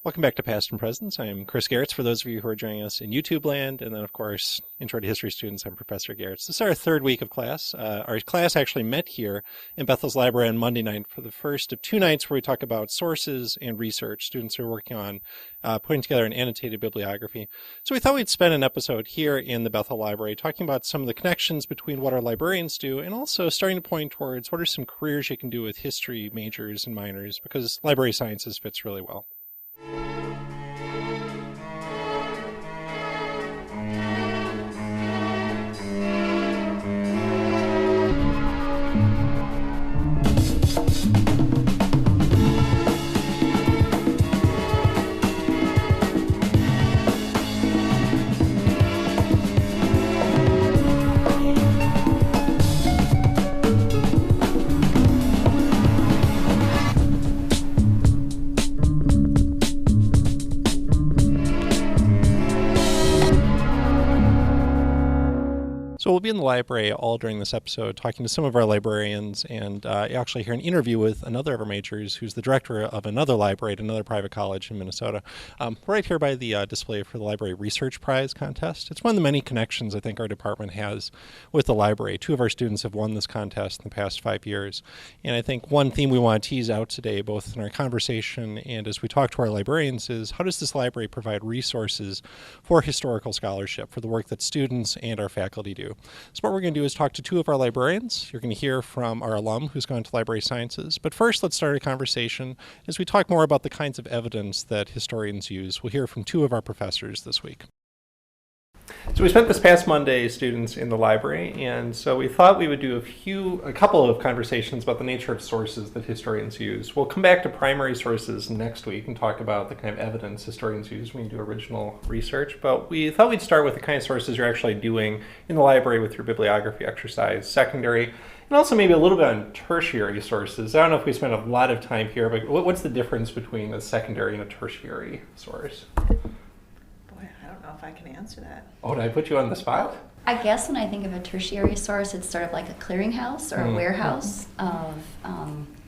Welcome back to Past and Presents. I'm Chris Gehrz, for those of you who are joining us in YouTube land. And then, of course, Intro to History students, I'm Professor Gehrz. This is our third week of class. Our class actually met here in Bethel's Library on Monday night for the first of two nights where we talk about sources and research. Students are working on putting together an annotated bibliography. So we thought we'd spend an episode here in the Bethel Library talking about some of the connections between what our librarians do and also starting to point towards what are some careers you can do with history majors and minors, because library sciences fits really well. So we'll be in the library all during this episode talking to some of our librarians, and you actually hear an interview with another of our majors who's the director of another library at another private college in Minnesota. Right here by the display for the Library Research Prize contest. It's one of the many connections I think our department has with the library. Two of our students have won this contest in the past 5 years. And I think one theme we want to tease out today, both in our conversation and as we talk to our librarians, is how does this library provide resources for historical scholarship, for the work that students and our faculty do. So what we're going to do is talk to two of our librarians. You're going to hear from our alum who's gone to library sciences. But first, let's start a conversation as we talk more about the kinds of evidence that historians use. We'll hear from two of our professors this week. So we spent this past Monday students in the library, and so we thought we would do a couple of conversations about the nature of sources that historians use. We'll come back to primary sources next week and talk about the kind of evidence historians use when you do original research, but we thought we'd start with the kind of sources you're actually doing in the library with your bibliography exercise, secondary, and also maybe a little bit on tertiary sources. I don't know if we spend a lot of time here, but what's the difference between a secondary and a tertiary source? If I can answer that. Oh, did I put you on the spot? I guess when I think of a tertiary source, it's sort of like a clearinghouse or a warehouse of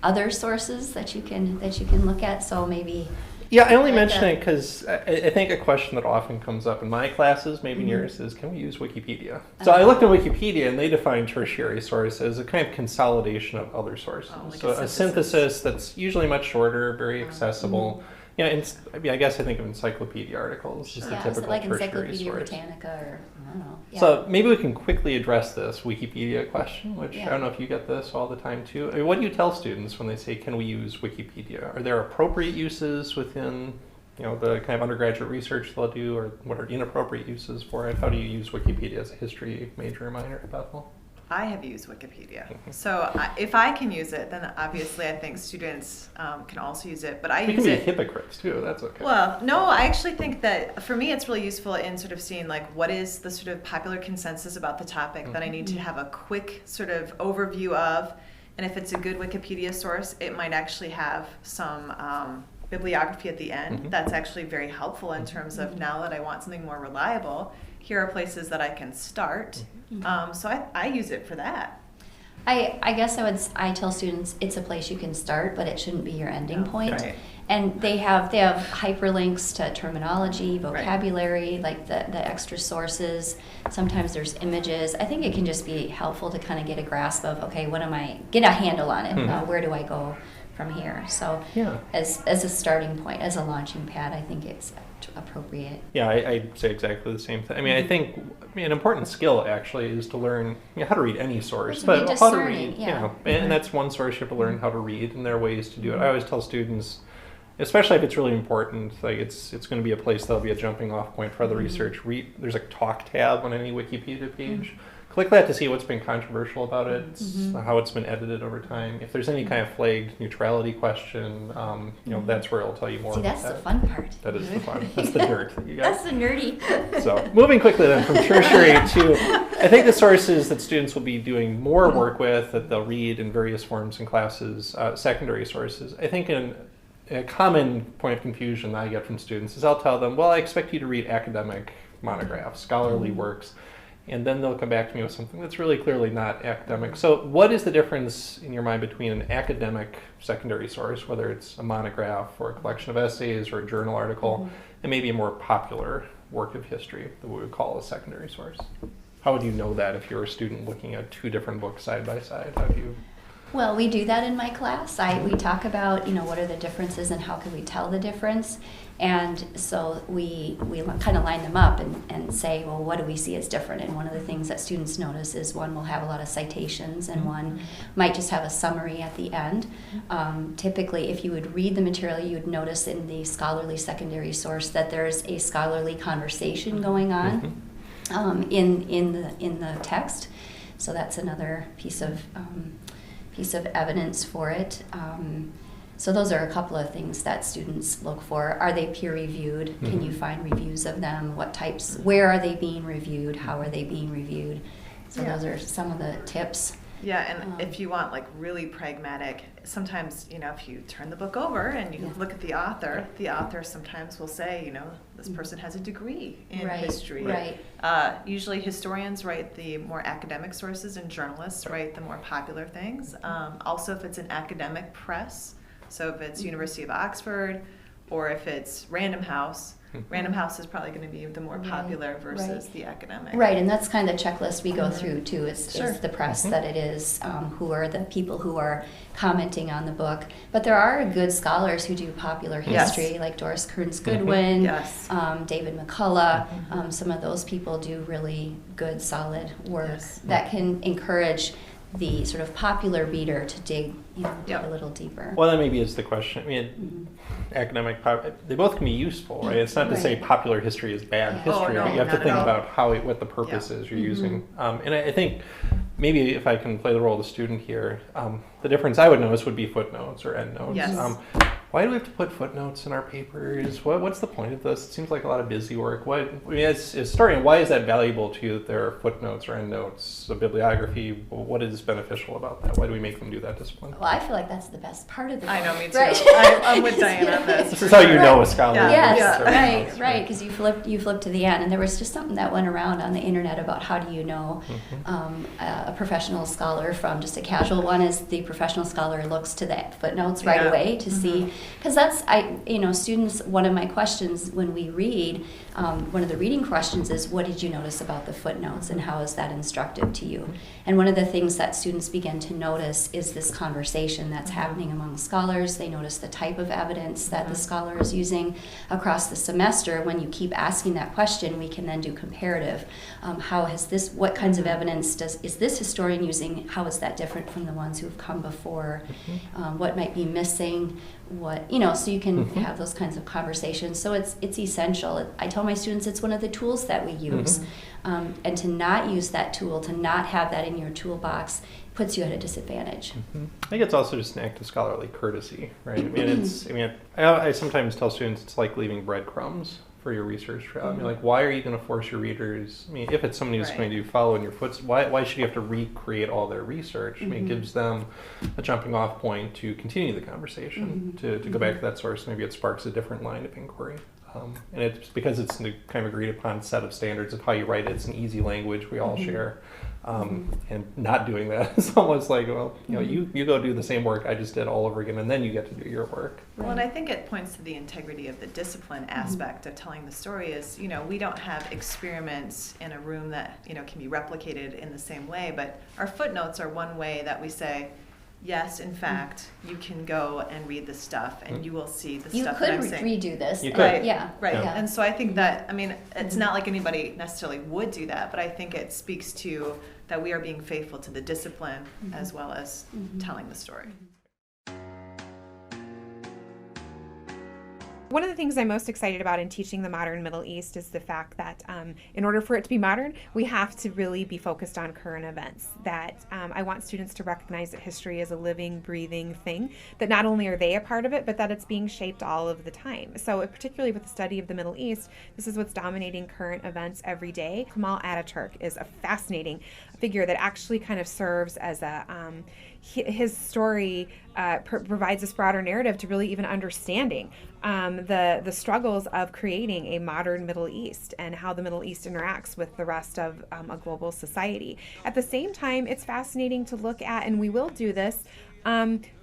other sources that you can look at. So maybe. Yeah, I only mention it because I think a question that often comes up in my classes, maybe in yours, is can we use Wikipedia? So I looked at Wikipedia and they define tertiary source as a kind of consolidation of other sources. Like so a synthesis that's usually much shorter, very accessible. Yeah, I guess I think of encyclopedia articles as the typical so like tertiary Encyclopedia source. Britannica or, I don't know. Yeah. So maybe we can quickly address this Wikipedia question, which Yeah. I don't know if you get this all the time too. I mean, what do you tell students when they say, can we use Wikipedia? Are there appropriate uses within the kind of undergraduate research they'll do, or what are inappropriate uses for it? How do you use Wikipedia as a history major or minor at Bethel? I have used Wikipedia. So if I can use it, then obviously I think students can also use it. But I use it. We can be hypocrites too, that's okay. Well, no, I actually think that for me it's really useful in sort of seeing like what is the sort of popular consensus about the topic that I need to have a quick sort of overview of. And if it's a good Wikipedia source, it might actually have some bibliography at the end. That's actually very helpful in terms of now that I want something more reliable, here are places that I can start. So I use it for that. I guess I tell students it's a place you can start, but it shouldn't be your ending point. Right. And they have hyperlinks to terminology, vocabulary, like the extra sources. Sometimes there's images. I think it can just be helpful to kind of get a grasp of, okay, get a handle on it. Where do I go from here? So as a starting point, as a launching pad, I think it's appropriate. Yeah, I'd say exactly the same thing. I mean, I think an important skill actually is to learn how to read any source, but how to read, and that's one source you have to learn how to read, and there are ways to do it. I always tell students, especially if it's really important, like it's going to be a place that'll be a jumping off point for other research. There's a talk tab on any Wikipedia page. Click that to see what's been controversial about it, how it's been edited over time. If there's any kind of flagged neutrality question, that's where it'll tell you more. See, that's the fun part. That is the fun. That's the dirt that you got. That's the nerdy. So moving quickly then from tertiary to, I think the sources that students will be doing more work with, that they'll read in various forms in classes, secondary sources. I think a common point of confusion that I get from students is I'll tell them, well, I expect you to read academic monographs, scholarly works. and then they'll come back to me with something that's really clearly not academic. So what is the difference in your mind between an academic secondary source, whether it's a monograph or a collection of essays or a journal article, and maybe a more popular work of history that we would call a secondary source? How would you know that if you're a student looking at two different books side by side? How do you... Well, we do that in my class. We talk about, what are the differences and how can we tell the difference. And so we kind of line them up and say, well, what do we see as different? And one of the things that students notice is one will have a lot of citations and one might just have a summary at the end. Typically, if you would read the material, you would notice in the scholarly secondary source that there's a scholarly conversation going on in the text. So that's another piece of evidence for it. So those are a couple of things that students look for. Are they peer-reviewed? Can you find reviews of them? What types? Where are they being reviewed? How are they being reviewed? So those are some of the tips. Yeah, and if you want like really pragmatic, sometimes, if you turn the book over and you look at the author sometimes will say, this person has a degree in history. Right. Usually historians write the more academic sources and journalists write the more popular things. Also, if it's an academic press, so if it's University of Oxford or if it's Random House, Random House is probably going to be the more popular versus the academic. Right, and that's kind of the checklist we go through too. Is the press that it is, who are the people who are commenting on the book. But there are good scholars who do popular history, like Doris Kearns Goodwin, David McCullough. Some of those people do really good, solid work that can encourage the sort of popular reader to dig a little deeper. Well, that maybe is the question. I mean, academic, they both can be useful, right? It's not to say popular history is bad history. You have to think about what the purpose is you're using. And I think maybe if I can play the role of the student here, the difference I would notice would be footnotes or endnotes. Yes. Why do we have to put footnotes in our papers? What's the point of this? It seems like a lot of busy work. As a historian, why is that valuable to you that there are footnotes or endnotes, a bibliography? What is beneficial about that? Why do we make them do that discipline? Well, I feel like that's the best part of the book. I know, me too. Right? I'm with Diane on this. This is how you know a scholar. Yes, right, because you flip to the end, and there was just something that went around on the internet about how do you know a professional scholar from just a casual one. Is the professional scholar looks to the footnotes right away to see, because that's students. One of my questions when we read, one of the reading questions is, what did you notice about the footnotes, and how is that instructive to you? And one of the things that students begin to notice is this conversation that's happening among scholars. They notice the type of evidence that the scholar is using across the semester. When you keep asking that question, we can then do comparative. What kinds of evidence is this historian using? How is that different from the ones who have come before? What might be missing? So you can have those kinds of conversations. So it's essential. I tell my students it's one of the tools that we use. And to not use that tool, to not have that in your toolbox, puts you at a disadvantage. I think it's also just an act of scholarly courtesy, right? I sometimes tell students it's like leaving breadcrumbs for your research trail. Why are you going to force your readers? If it's somebody who's going to follow in your footsteps, why should you have to recreate all their research? It gives them a jumping off point to continue the conversation, to go back to that source. Maybe it sparks a different line of inquiry. And it's because it's the kind of agreed upon set of standards of how you write it. It's an easy language we all share. And not doing that is almost like, you go do the same work I just did all over again, and then you get to do your work. Well, and I think it points to the integrity of the discipline aspect of telling the story is, we don't have experiments in a room that, can be replicated in the same way, but our footnotes are one way that we say, yes, in fact, you can go and read this stuff, and you will see the stuff that I'm saying. You could redo this. You could. Right, yeah. Right. Yeah. And so I think that, it's not like anybody necessarily would do that, but I think it speaks to that we are being faithful to the discipline as well as telling the story. One of the things I'm most excited about in teaching the modern Middle East is the fact that in order for it to be modern, we have to really be focused on current events. That I want students to recognize that history is a living, breathing thing, that not only are they a part of it, but that it's being shaped all of the time. So particularly with the study of the Middle East, this is what's dominating current events every day. Kemal Ataturk is a fascinating figure that actually kind of serves as a his story provides this broader narrative to really even understanding the struggles of creating a modern Middle East and how the Middle East interacts with the rest of a global society. At the same time, it's fascinating to look at, and we will do this,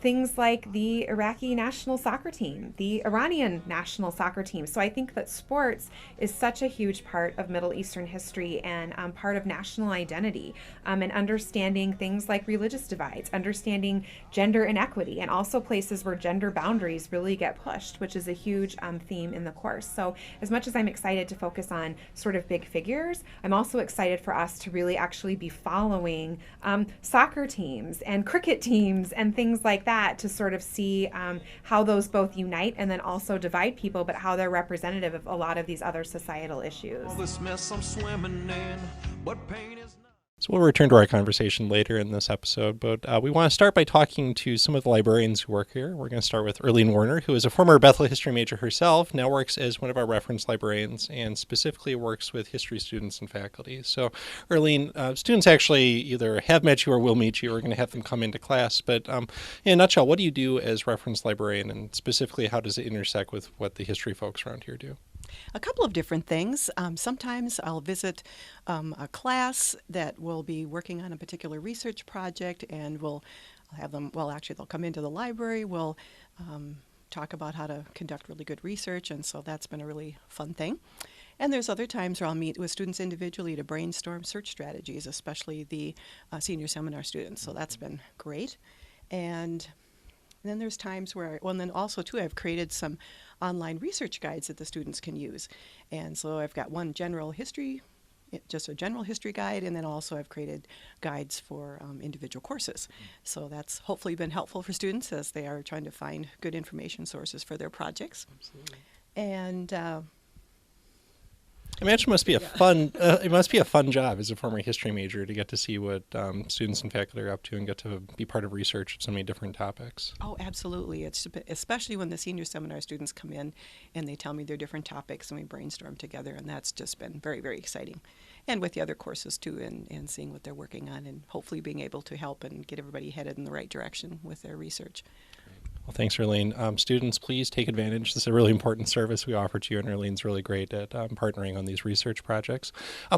things like the Iraqi national soccer team, the Iranian national soccer team. So I think that sports is such a huge part of Middle Eastern history and part of national identity, and understanding things like religious divides, understanding gender inequity, and also places where gender boundaries really get pushed, which is a huge theme in the course. So as much as I'm excited to focus on sort of big figures, I'm also excited for us to really actually be following soccer teams and cricket teams and things like that, to sort of see how those both unite and then also divide people, but how they're representative of a lot of these other societal issues. So we'll return to our conversation later in this episode, but we want to start by talking to some of the librarians who work here. We're going to start with Earlene Warner, who is a former Bethel history major herself, now works as one of our reference librarians, and specifically works with history students and faculty. So Earlene, students actually either have met you or will meet you. We're going to have them come into class, but in a nutshell, what do you do as reference librarian, and specifically how does it intersect with what the history folks around here do? A couple of different things. Sometimes I'll visit a class that will be working on a particular research project, and we'll have them, well, actually they'll come into the library, we'll talk about how to conduct really good research, and so that's been a really fun thing. And there's other times where I'll meet with students individually to brainstorm search strategies, especially the senior seminar students, so that's been great. And then there's times where, well, and then also too, I've created some online research guides that the students can use. And so I've got one general history, just a general history guide, and then also I've created guides for individual courses. So that's hopefully been helpful for students as they are trying to find good information sources for their projects. Absolutely. And I imagine it must be a fun. It must be a fun job as a former history major to get to see what students and faculty are up to and get to be part of research of so many different topics. Oh, absolutely. It's especially when the senior seminar students come in and they tell me their different topics and we brainstorm together, and that's just been very, very exciting. And with the other courses too, and seeing what they're working on and hopefully being able to help and get everybody headed in the right direction with their research. Well, thanks, Earlene. Students, please take advantage. This is a really important service we offer to you, and Earlene's really great at partnering on these research projects.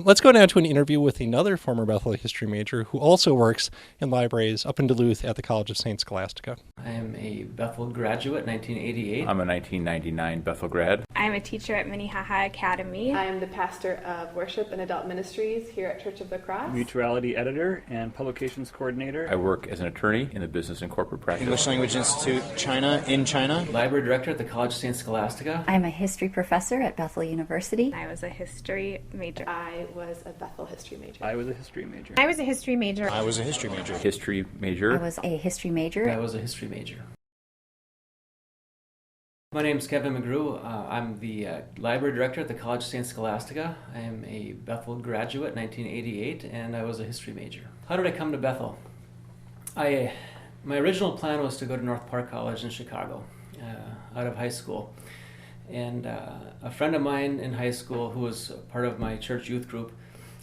Let's go now to an interview with another former Bethel history major who also works in libraries up in Duluth at the College of St. Scholastica. I am a Bethel graduate, 1988. I'm a 1999 Bethel grad. I'm a teacher at Minnehaha Academy. I am the pastor of worship and adult ministries here at Church of the Cross. Mutuality editor and publications coordinator. I work as an attorney in the business and corporate practice. English Language Institute, China, in China. Library director at the College of St. Scholastica. I'm a history professor at Bethel University. I was a history major. I was a Bethel history major. I was a history major. I was a history major. I was a history major. History major. I was a history major. I was a history major. My name is Kevin McGrew. I'm the library director at the College of St. Scholastica. I am a Bethel graduate, 1988, and I was a history major. How did I come to Bethel? My original plan was to go to North Park College in Chicago out of high school. And a friend of mine in high school who was part of my church youth group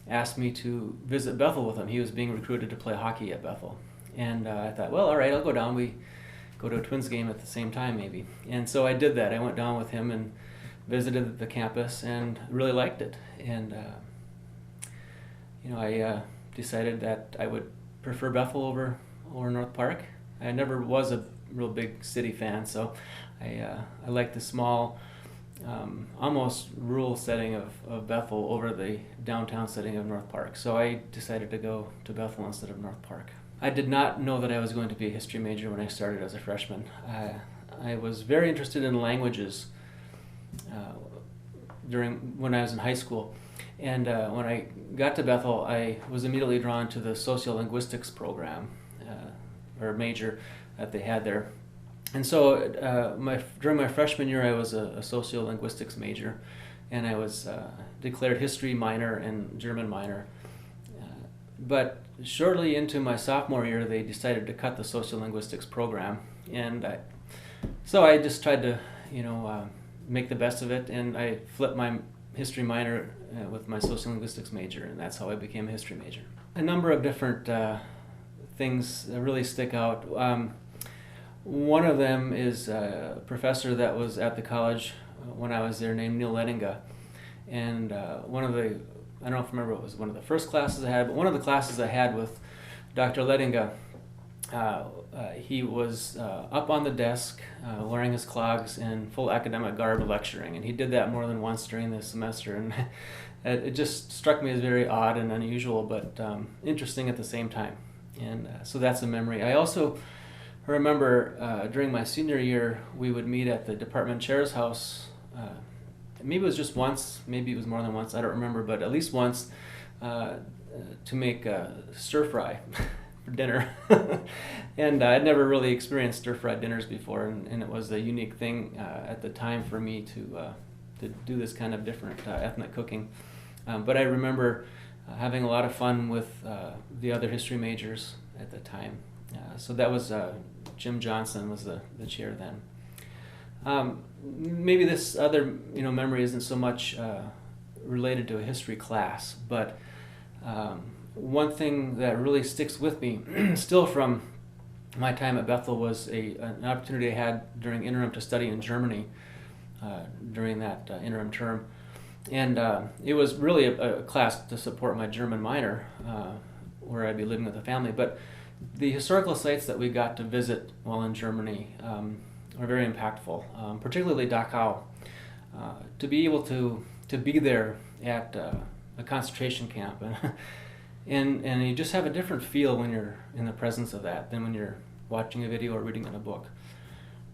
asked me to visit Bethel with him. He was being recruited to play hockey at Bethel. And I thought, well, all right, I'll go down. We go to a Twins game at the same time maybe. And so I did that. I went down with him and visited the campus and really liked it. And I decided that I would prefer Bethel over North Park. I never was a real big city fan, so I like the small, almost rural setting of Bethel over the downtown setting of North Park. So I decided to go to Bethel instead of North Park. I did not know that I was going to be a history major when I started as a freshman. I was very interested in languages when I was in high school. And when I got to Bethel, I was immediately drawn to the sociolinguistics program, or major that they had there. And so during my freshman year, I was a sociolinguistics major, and I was declared history minor and German minor. But shortly into my sophomore year, they decided to cut the sociolinguistics program, and so I just tried to, make the best of it, and I flipped my history minor with my sociolinguistics major, and that's how I became a history major. A number of different things really stick out. One of them is a professor that was at the college when I was there named Neil Lettinga. And one of the, I don't know if I remember, it was one of the first classes I had, but one of the classes I had with Dr. Lettinga, he was up on the desk wearing his clogs in full academic garb lecturing, and he did that more than once during the semester, and it just struck me as very odd and unusual, but interesting at the same time. And so that's a memory. I also remember during my senior year, we would meet at the department chair's house. Maybe it was just once, maybe it was more than once, I don't remember, but at least once to make stir fry for dinner. And I'd never really experienced stir-fried dinners before, and it was a unique thing at the time for me to do this kind of different ethnic cooking. But I remember having a lot of fun with the other history majors at the time. So that was Jim Johnson was the chair then. Maybe this other memory isn't so much related to a history class, but one thing that really sticks with me still from my time at Bethel was an opportunity I had during interim to study in Germany during that interim term. And it was really a class to support my German minor, where I'd be living with a family. But the historical sites that we got to visit while in Germany were very impactful, particularly Dachau. To be able to be there at a concentration camp and you just have a different feel when you're in the presence of that than when you're watching a video or reading in a book.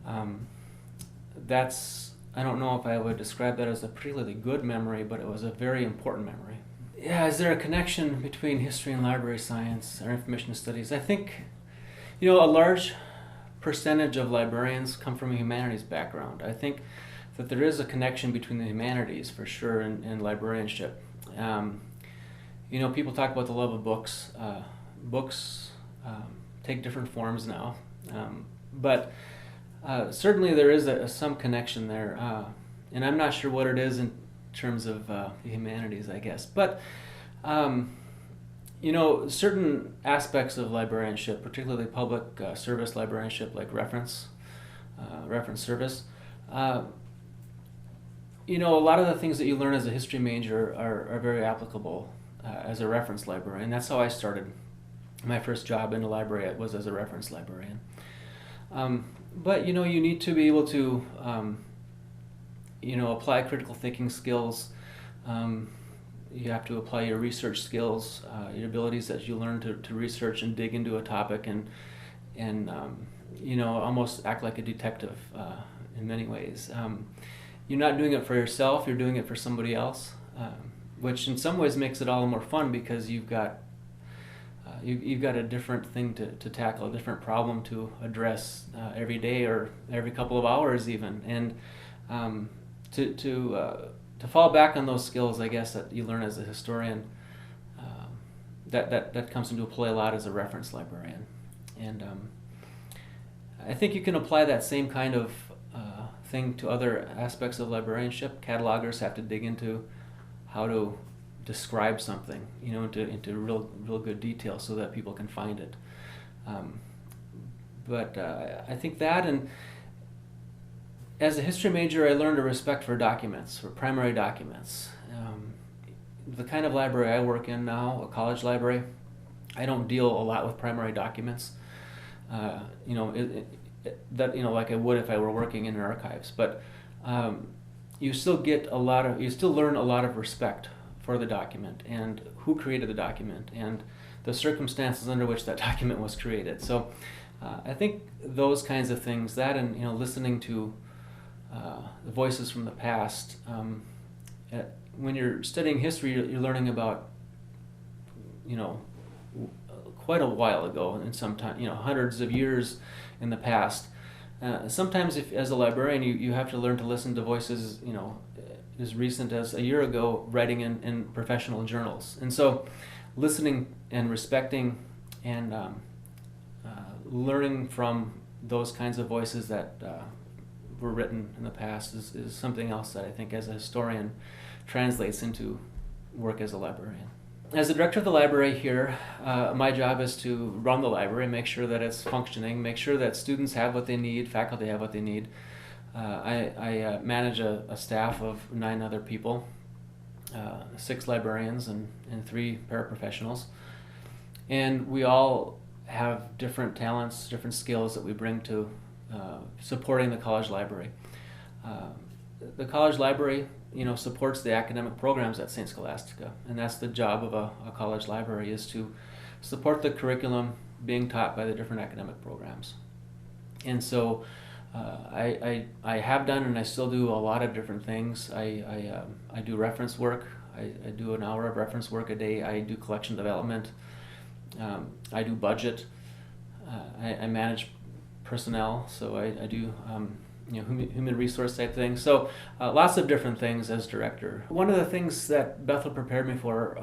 I don't know if I would describe that as a particularly good memory, but it was a very important memory. Yeah, is there a connection between history and library science or information studies? I think, a large percentage of librarians come from a humanities background. I think that there is a connection between the humanities, for sure, and librarianship. People talk about the love of books. Books take different forms now, but certainly there is some connection there, and I'm not sure what it is in terms of the humanities, I guess. But certain aspects of librarianship, particularly public service librarianship, like reference service. A lot of the things that you learn as a history major are very applicable as a reference librarian. And that's how I started. My first job in the library was as a reference librarian. But you need to be able to apply critical thinking skills. You have to apply your research skills, your abilities that you learn to research and dig into a topic and almost act like a detective in many ways. You're not doing it for yourself, you're doing it for somebody else, which in some ways makes it all the more fun because you've got a different thing to tackle, a different problem to address every day or every couple of hours even. And to fall back on those skills, I guess, that you learn as a historian, that comes into play a lot as a reference librarian. And I think you can apply that same kind of thing to other aspects of librarianship. Catalogers have to dig into how to describe something, into real good detail so that people can find it. But I think that, and as a history major, I learned a respect for documents, for primary documents. The kind of library I work in now, a college library, I don't deal a lot with primary documents. Like I would if I were working in archives. But you still learn a lot of respect for the document and who created the document and the circumstances under which that document was created. So I think those kinds of things, that and listening to the voices from the past. When you're studying history, you're learning about quite a while ago, and sometimes hundreds of years in the past. Sometimes, as a librarian, you have to learn to listen to voices as recent as a year ago, writing in professional journals. And so, listening and respecting and learning from those kinds of voices that were written in the past is something else that I think, as a historian, translates into work as a librarian. As the director of the library here, my job is to run the library, make sure that it's functioning, make sure that students have what they need, faculty have what they need. I manage a staff of 9 other people, 6 librarians and 3 paraprofessionals. And we all have different talents, different skills that we bring to supporting the college library. The college library, supports the academic programs at St. Scholastica, and that's the job of a college library, is to support the curriculum being taught by the different academic programs. And so I have done and I still do a lot of different things. I do reference work. I do an hour of reference work a day. I do collection development. I do budget. I manage personnel, so I do human resource type things. So lots of different things as director. One of the things that Bethel prepared me for,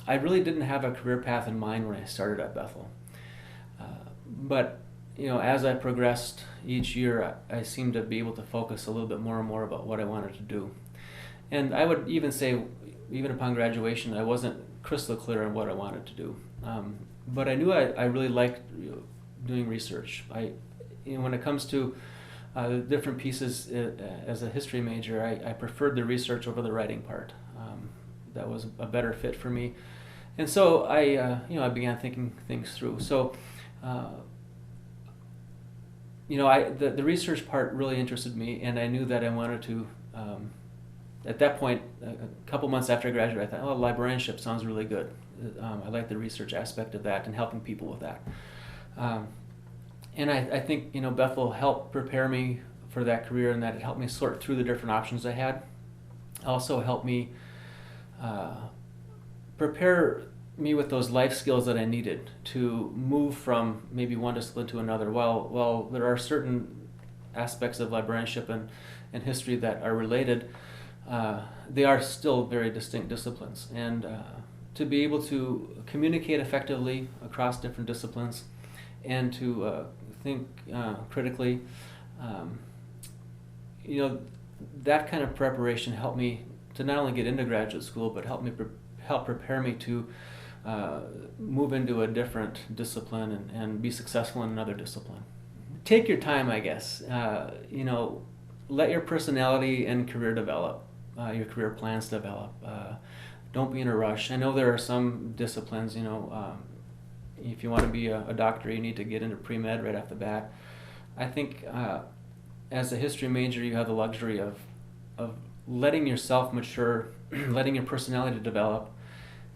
I really didn't have a career path in mind when I started at Bethel. But as I progressed each year, I seemed to be able to focus a little bit more and more about what I wanted to do. And I would even say, even upon graduation, I wasn't crystal clear on what I wanted to do. But I knew I really liked doing research. When it comes to the different pieces as a history major, I preferred the research over the writing part. That was a better fit for me. And so I began thinking things through. So the research part really interested me, and I knew that I wanted to, at that point, a couple months after I graduated, I thought, librarianship sounds really good. I like the research aspect of that and helping people with that. And I think, Bethel helped prepare me for that career, and that it helped me sort through the different options I had. Also helped me prepare me with those life skills that I needed to move from maybe one discipline to another. While there are certain aspects of librarianship and history that are related, they are still very distinct disciplines. And to be able to communicate effectively across different disciplines and to think critically, that kind of preparation helped me to not only get into graduate school, but help prepare me to move into a different discipline and be successful in another discipline. Take your time, I guess. Let your personality and career develop, your career plans develop. Don't be in a rush. I know there are some disciplines, if you want to be a doctor, you need to get into pre-med right off the bat. I think as a history major, you have the luxury of letting yourself mature, letting your personality develop,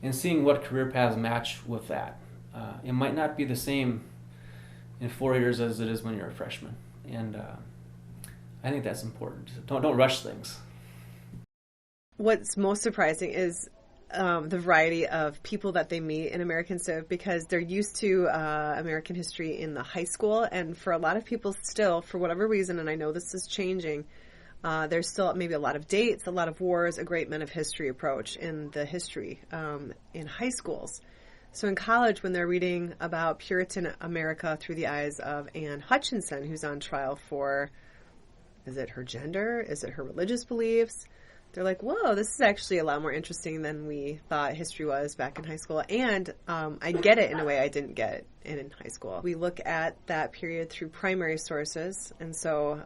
and seeing what career paths match with that. It might not be the same in 4 years as it is when you're a freshman, and I think that's important. Don't rush things. What's most surprising is the variety of people that they meet in American Civ, because they're used to American history in the high school, and for a lot of people still, for whatever reason, and I know this is changing, there's still maybe a lot of dates, a lot of wars, a great men of history approach in the history in high schools. So in college, when they're reading about Puritan America through the eyes of Anne Hutchinson, who's on trial for, is it her gender? Is it her religious beliefs? They're like, whoa, this is actually a lot more interesting than we thought history was back in high school. And I get it in a way I didn't get it in high school. We look at that period through primary sources. And so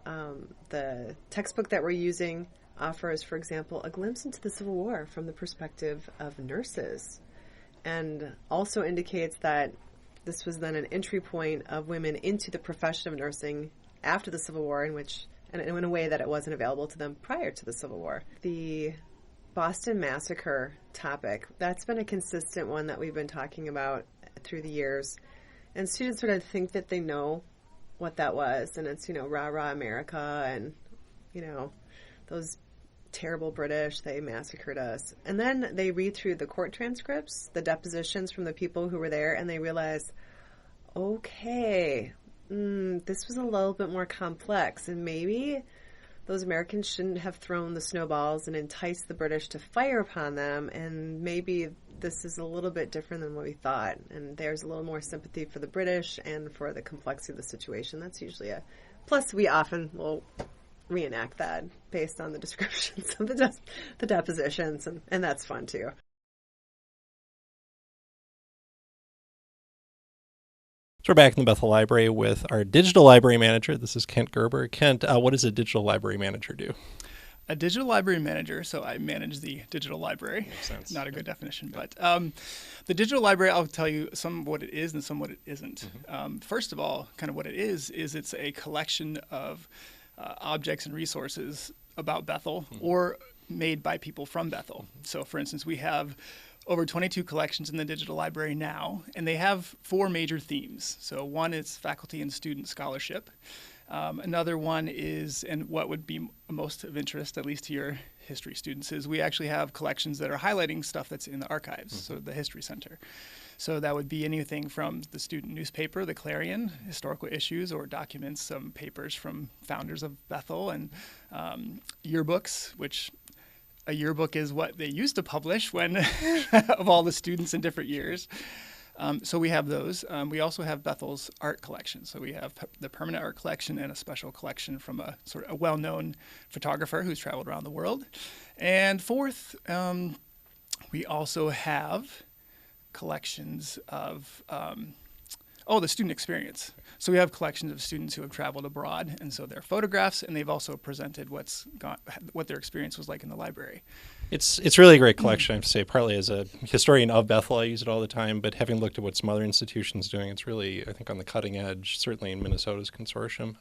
the textbook that we're using offers, for example, a glimpse into the Civil War from the perspective of nurses, and also indicates that this was then an entry point of women into the profession of nursing after the Civil War, and in a way that it wasn't available to them prior to the Civil War. The Boston Massacre topic, that's been a consistent one that we've been talking about through the years. And students sort of think that they know what that was, and it's, rah, rah, America, and, those terrible British, they massacred us. And then they read through the court transcripts, the depositions from the people who were there, and they realize, okay, this was a little bit more complex, and maybe those Americans shouldn't have thrown the snowballs and enticed the British to fire upon them, and maybe this is a little bit different than what we thought, and there's a little more sympathy for the British and for the complexity of the situation. That's usually plus we often will reenact that based on the descriptions of the depositions, and that's fun too. So we're back in the Bethel Library with our digital library manager. This is Kent Gerber. Kent, what does a digital library manager do? A digital library manager, so I manage the digital library. Makes sense. Not a good definition, but the digital library, I'll tell you some what it is and some what it isn't. First of all, kind of what it is it's a collection of objects and resources about Bethel or made by people from Bethel. So for instance, we have over 22 collections in the digital library now, and they have 4 major themes. So one is faculty and student scholarship. Another one is, and what would be most of interest, at least to your history students, is we actually have collections that are highlighting stuff that's in the archives, so the History Center. So that would be anything from the student newspaper, the Clarion, historical issues, or documents, some papers from founders of Bethel, and yearbooks, which a yearbook is what they used to publish when of all the students in different years. So we have those. We also have Bethel's art collection. So we have the permanent art collection and a special collection from a sort of a well-known photographer who's traveled around the world. And fourth, we also have collections of the student experience. So we have collections of students who have traveled abroad, and so they're photographs, and they've also presented what their experience was like in the library. It's really a great collection, I have to say. Partly as a historian of Bethel, I use it all the time, but having looked at what some other institutions doing, it's really, I think, on the cutting edge, certainly in Minnesota's consortium.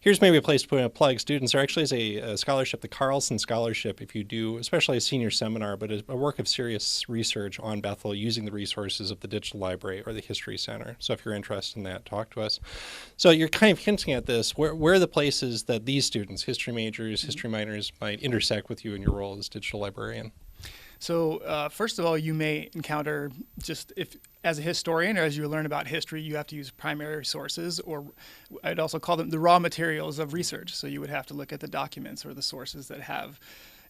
Here's maybe a place to put in a plug. Students, there actually is a scholarship, the Carlson Scholarship, if you do, especially a senior seminar, but a work of serious research on Bethel using the resources of the Digital Library or the History Center. So if you're interested in that, talk to us. So you're kind of hinting at this. Where are the places that these students, history majors, history minors, might intersect with you in your role as digital librarian? So first of all, you may encounter just if as a historian or as you learn about history, you have to use primary sources, or I'd also call them the raw materials of research. So you would have to look at the documents or the sources that have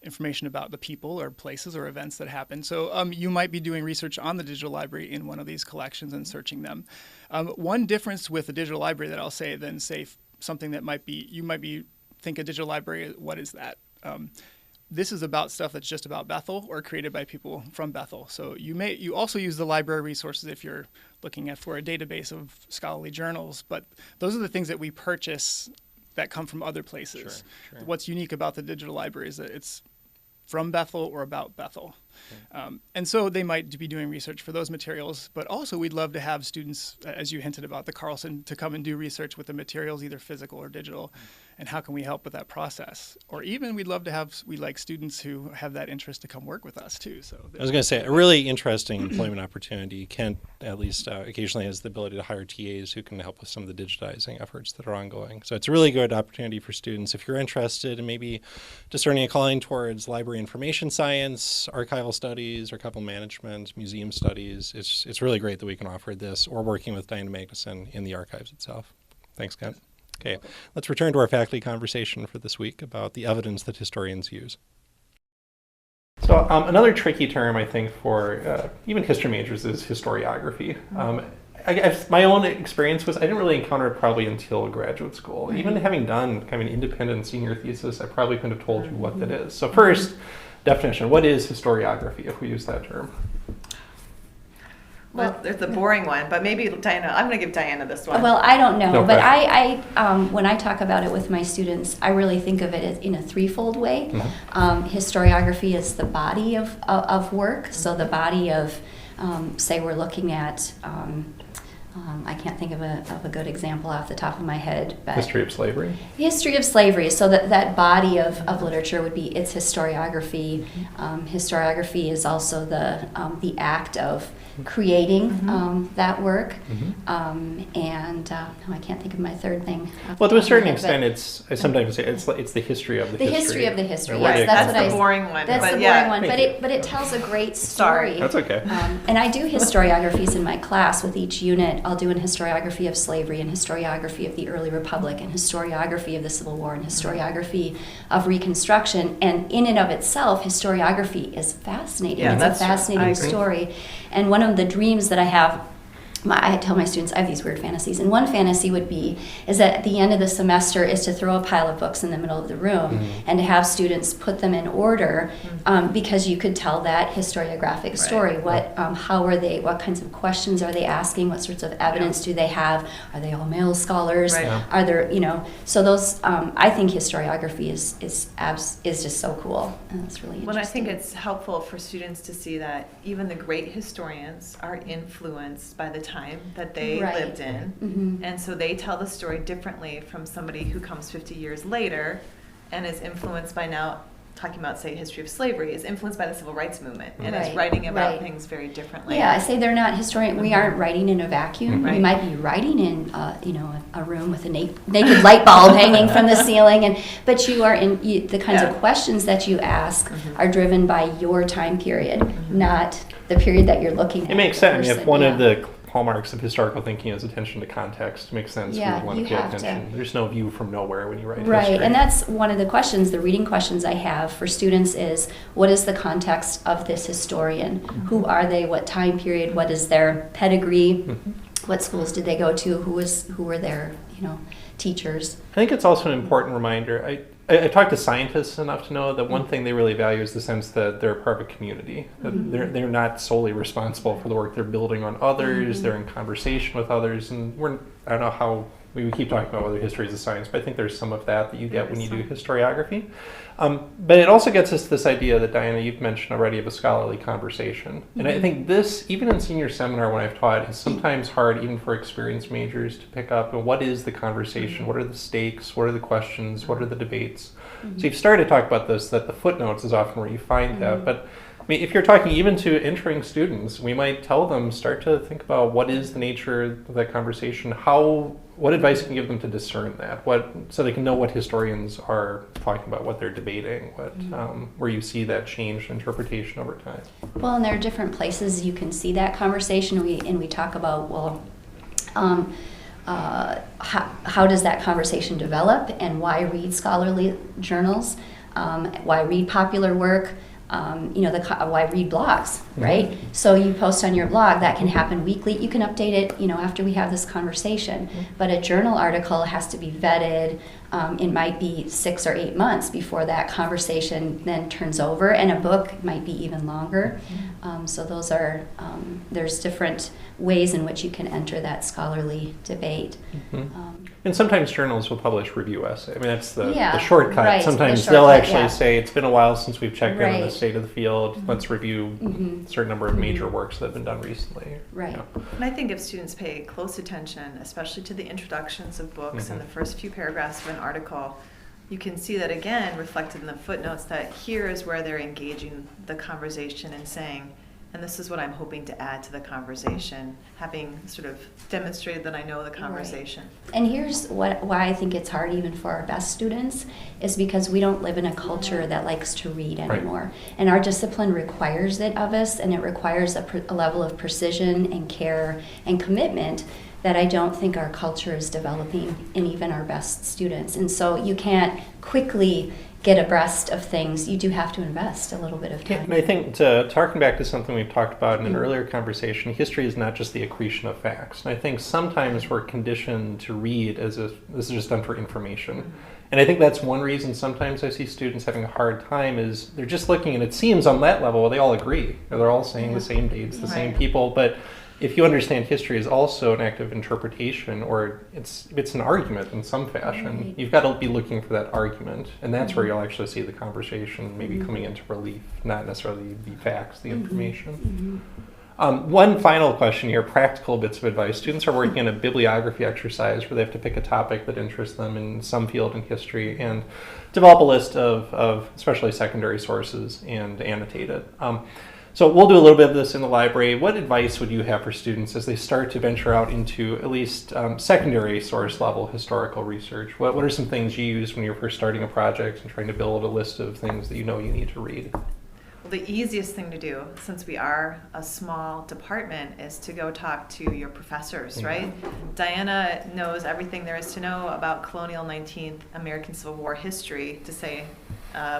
information about the people or places or events that happen. So you might be doing research on the digital library in one of these collections and searching them. One difference with the digital library that I'll say than say something that you might be think a digital library, what is that? This is about stuff that's just about Bethel or created by people from Bethel. So you also use the library resources if you're looking for a database of scholarly journals, but those are the things that we purchase that come from other places. Sure. What's unique about the digital library is that it's from Bethel or about Bethel. And so they might be doing research for those materials, but also we'd love to have students, as you hinted about the Carlson, to come and do research with the materials, either physical or digital, and how can we help with that process? Or even we'd love to have, we like students who have that interest to come work with us too. So I was going to say, a really interesting employment opportunity. Kent, at least occasionally, has the ability to hire TAs who can help with some of the digitizing efforts that are ongoing. So it's a really good opportunity for students. If you're interested in maybe discerning a calling towards library information science, archival studies, archival management, museum studies, it's really great that we can offer this, or working with Diana Magnuson in the archives itself. Thanks, Kent. Okay, let's return to our faculty conversation for this week about the evidence that historians use. So another tricky term, I think, for even history majors is historiography. My own experience was I didn't really encounter it probably until graduate school. Even having done kind of an independent senior thesis, I probably couldn't have told you what that is. So first, definition. What is historiography, if we use that term? Well, there's a boring one, but maybe Diana, I'm going to give Diana this one. Well, I don't know, No but question. I when I talk about it with my students, I really think of it as in a threefold way. Historiography is the body of work, so the body of, say we're looking at, I can't think of a good example off the top of my head. But History of slavery? History of slavery. So that body of literature would be its historiography. Historiography is also the act of creating that work. And I can't think of my third thing. Well, to a certain extent, I sometimes say it's the history of the history. The history of the history. Right, Yes, that's the boring one. That's the boring one, but it tells a great story. That's okay. And I do historiographies in my class with each unit. I'll do an historiography of slavery, and historiography of the early republic, and historiography of the Civil War, and historiography of Reconstruction. And in and of itself, historiography is fascinating. Yeah, it's a fascinating story. And one of the dreams that I have I tell my students I have these weird fantasies, and one fantasy would be is that at the end of the semester is to throw a pile of books in the middle of the room and to have students put them in order, because you could tell that historiographic story. How are they? What kinds of questions are they asking? What sorts of evidence do they have? Are they all male scholars? Are there, so those? I think historiography is just so cool, and it's really interesting. Well, I think it's helpful for students to see that even the great historians are influenced by the time that they lived in, and so they tell the story differently from somebody who comes 50 years later and is influenced by now talking about, say, history of slavery, is influenced by the civil rights movement and is writing about things very differently. Yeah, I say they're not historian. We aren't writing in a vacuum. We might be writing in a room with a naked light bulb hanging from the ceiling, but you are in the kinds of questions that you ask are driven by your time period, not the period that you're looking at. It makes sense. If one of the hallmarks of historical thinking is attention to context, it makes sense. Yeah, we want to pay attention. There's no view from nowhere when you write history. Right, and that's one of the questions, the reading questions I have for students is, what is the context of this historian? Who are they? What time period? What is their pedigree? What schools did they go to? Who were their teachers? I think it's also an important reminder. I talked to scientists enough to know that one thing they really value is the sense that they're a part of a community. That they're not solely responsible for the work they're building on others. They're in conversation with others, and I don't know how we keep talking about whether history is a science, but I think there's some of that you get when you do historiography. But it also gets us to this idea that, Diana, you've mentioned already, of a scholarly conversation. And I think this, even in senior seminar when I've taught, is sometimes hard even for experienced majors to pick up. And what is the conversation? What are the stakes? What are the questions? What are the debates? So you've started to talk about this, that the footnotes is often where you find that. But I mean, if you're talking even to entering students, we might tell them, start to think about what is the nature of that conversation, what advice can you give them to discern that, so they can know what historians are talking about, what they're debating, where you see that change in interpretation over time. Well, and there are different places you can see that conversation, and we talk about, how does that conversation develop, and why read scholarly journals, why read popular work, why read blogs, right? So you post on your blog, that can happen weekly. You can update it, after we have this conversation. But a journal article has to be vetted. It might be 6 or 8 months before that conversation then turns over, and a book might be even longer. So those are, there's different ways in which you can enter that scholarly debate. And sometimes journals will publish review essay. I mean, that's the shortcut. Right, sometimes they'll actually say, it's been a while since we've checked in on the state of the field. Let's review a certain number of major works that have been done recently. Right. And I think if students pay close attention, especially to the introductions of books and the first few paragraphs of an article, you can see that again reflected in the footnotes, that here is where they're engaging the conversation and saying, and this is what I'm hoping to add to the conversation, having sort of demonstrated that I know the conversation. Right. And here's why I think it's hard even for our best students, is because we don't live in a culture that likes to read anymore. Right. And our discipline requires it of us, and it requires a level of precision and care and commitment that I don't think our culture is developing in even our best students. And so you can't quickly get abreast of things. You do have to invest a little bit of time. And I think, to harken back to something we've talked about in an earlier conversation, history is not just the accretion of facts. And I think sometimes we're conditioned to read as if this is just done for information. And I think that's one reason sometimes I see students having a hard time, is they're just looking, and it seems on that level they all agree. They're all saying the same dates, the same people, but if you understand history is also an act of interpretation, or it's an argument in some fashion, you've got to be looking for that argument, and that's where you'll actually see the conversation maybe coming into relief, not necessarily the facts, the information. One final question here, practical bits of advice. Students are working on a bibliography exercise where they have to pick a topic that interests them in some field in history and develop a list of especially secondary sources and annotate it. So we'll do a little bit of this in the library. What advice would you have for students as they start to venture out into at least secondary source level historical research? What are some things you use when you're first starting a project and trying to build a list of things that you know you need to read? Well, the easiest thing to do, since we are a small department, is to go talk to your professors, right? Diana knows everything there is to know about colonial 19th American Civil War history, to say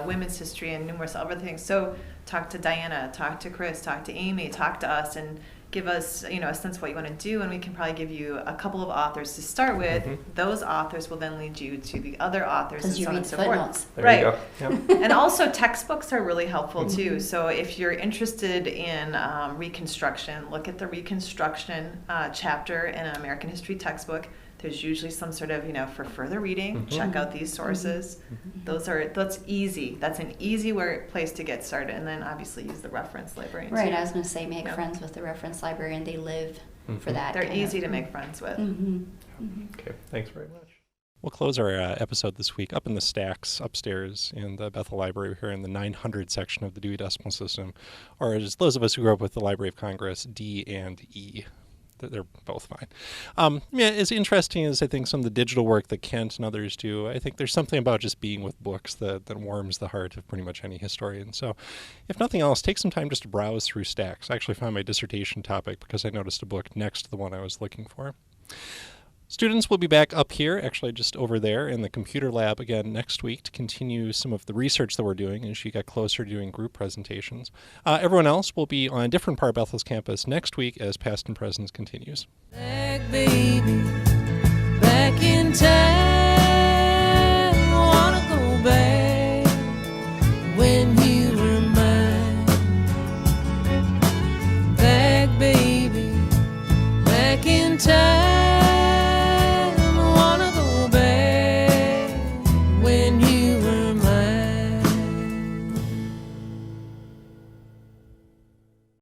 women's history and numerous other things. So talk to Diana, talk to Chris, talk to Amy, talk to us, and give us, a sense of what you want to do, and we can probably give you a couple of authors to start with. Those authors will then lead you to the other authors and so on and so forth. Right. And also textbooks are really helpful too. So if you're interested in Reconstruction, look at the Reconstruction chapter in an American history textbook. There's usually some sort of, for further reading, check out these sources. That's easy. That's an easy place to get started. And then obviously use the reference librarian. Right, I was going to say make friends with the reference librarian. They live for that. They're easy to make friends with. Okay, thanks very much. We'll close our episode this week up in the stacks upstairs in the Bethel Library here in the 900 section of the Dewey Decimal System, or as those of us who grew up with the Library of Congress, D and E. They're both fine. As interesting as I think some of the digital work that Kent and others do, I think there's something about just being with books that warms the heart of pretty much any historian. So if nothing else, take some time just to browse through stacks. I actually found my dissertation topic because I noticed a book next to the one I was looking for. Students will be back up here, actually just over there in the computer lab again next week to continue some of the research that we're doing as you get closer to doing group presentations. Everyone else will be on a different part of Bethel's campus next week as Past and Present continues. Back, baby, back in time.